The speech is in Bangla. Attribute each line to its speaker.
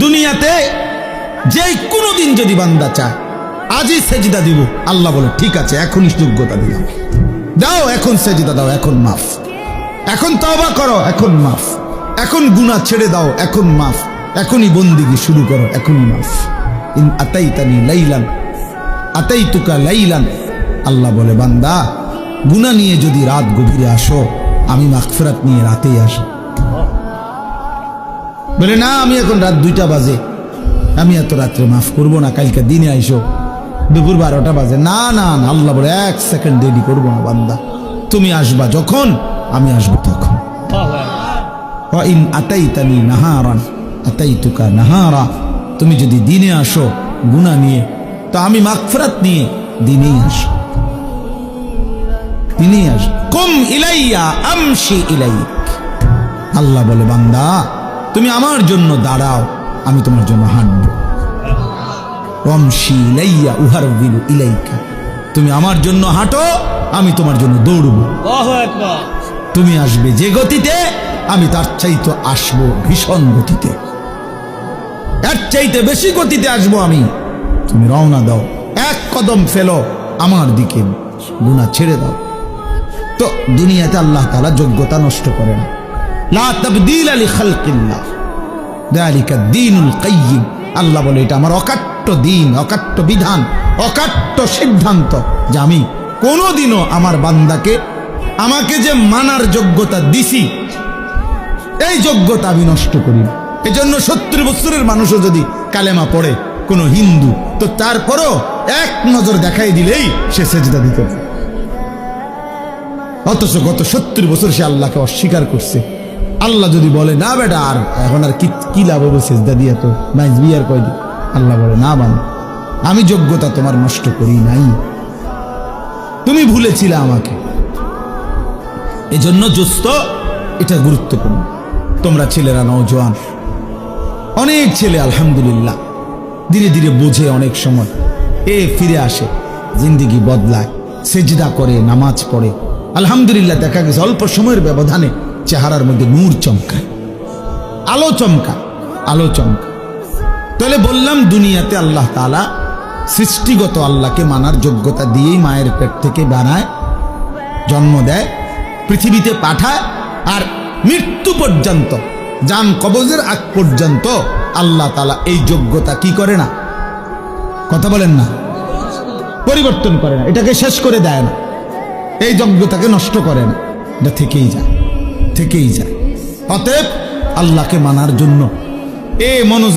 Speaker 1: দুনিয়াতে যে কোনো দিন যদি বান্দা চায় আজই সেজদা দিব, আল্লাহ বলে ঠিক আছে এখনই যোগ্যতা দিলাম, দাও এখন সেজদা দাও, এখন মাফ, এখন তওবা করো, এখন মাফ, এখন গুনাহ ছেড়ে দাও, এখন মাফ, এখনই বন্দিগি শুরু করো, এখনই মাফ। ইন আতাইতানি লাইলান আতাইতুকা লাইলান, আল্লাহ বলে বান্দা গুনাহ নিয়ে যদি রাত গভীরে আসো আমি মাগফিরাত নিয়ে রাতেই আসো। বলে না আমি এখন রাত 2টা বাজে, আমি এত রাত্রে মাফ করবো না, কালকে দিনে আইসো, দুপুর 12টা বাজে, না না না, আল্লাহ বলে 1 সেকেন্ড দেরি করবো না বান্দা, তুমি আসবা যখন আমি আসবো তখন। ওয়া ইন আতাইতানি নাহারান আতাইতুকা নাহারা, তুমি যদি দিনে আসো গুনাহ নিয়ে তো আমি মাগফিরাত নিয়ে দিনেই আসো, দিনেই আসো। কুম ইলাইয়া আমশি ইলাইক, আল্লাহ বলে বান্দা তুমি আমার জন্য দাঁড়াও, আমি তোমার জন্য হাঁটবো। ওয়ামশি ইলাইয়া উহারবিলু ইলাইকা, তুমি আমার জন্য হাঁটো, আমি তোমার জন্য দৌড়বো।
Speaker 2: আল্লাহু আকবার।
Speaker 1: তুমি আসবে যে গতিতে আমি তার চাইতে আসবো ভীষণ গতিতে, এর চাইতে বেশি গতিতে আসবো আমি। তুমি রওনা দাও, 1 কদম ফেলো আমার দিকে, গুনাহ ছেড়ে দাও। তো দুনিয়াতে আল্লাহ তাআলা যোগ্যতা নষ্ট করে না। লা তাবদীলা লিখালকিল্লাহ যালিকা দ্বীনুল কাইয়্যিম, আল্লাহ বলে এটা আমার অকাট্য দিন, অকাট্য বিধান, অকাট্য সিদ্ধান্ত, যে আমি কোনোদিনও আমার বান্দাকে আমাকে যে মানার যোগ্যতা দিছি এই যোগ্যতা আমি নষ্ট করি না। এজন্য 70 বছরের মানুষও যদি কালেমা পড়ে কোনো হিন্দু, তো তারপরও 1 নজর দেখাই দিলেই সে সেজদা দিতে পারে, অথচ গত 70 বছর সে আল্লাহকে অস্বীকার করছে। আল্লাহ যদি বলে না বেটা আর এখন আর কি লাভ হবে সেজদা দিয়ে, তো মাইজ বিয়ার কয়দিন, আল্লাহ বলে না বান্দা আমি যোগ্যতা তোমার নষ্ট করি নাই, তুমি ভুলেছিলে আমাকে। এজন্য দোস্ত এটা গুরুত্বপূর্ণ। তোমরা ছেলেরা নওজোয়ান, অনেক ছেলে আলহামদুলিল্লাহ ধীরে ধীরে বোঝে, অনেক সময় ফিরে আসে, জিন্দেগি বদলায়, সেজদা করে, নামাজ পড়ে, আলহামদুলিল্লাহ দেখা গেছে অল্প সময়ের ব্যবধানে চেহারার মধ্যে নূর চমকায়, আলো চমকায়, আলো চমকায়। তাহলে বললাম দুনিয়াতে আল্লাহ তাআলা সৃষ্টিগত আল্লাহকে মানার যোগ্যতা দিয়েই মায়ের পেট থেকে বানায়, জন্ম দেয়, পৃথিবীতে পাঠায়, আর মৃত্যু পর্যন্ত, জান কবজের আগ পর্যন্ত আল্লাহ তাআলা এই যোগ্যতা কি করে না, কথা বলেন না, পরিবর্তন করে না, এটাকে শেষ করে দেয় না, এই যোগ্যতাকে নষ্ট করে না, এটা থেকেই যায়, থেকেই যায়। অতএব আল্লাহকে মানার জন্য মনোযোগ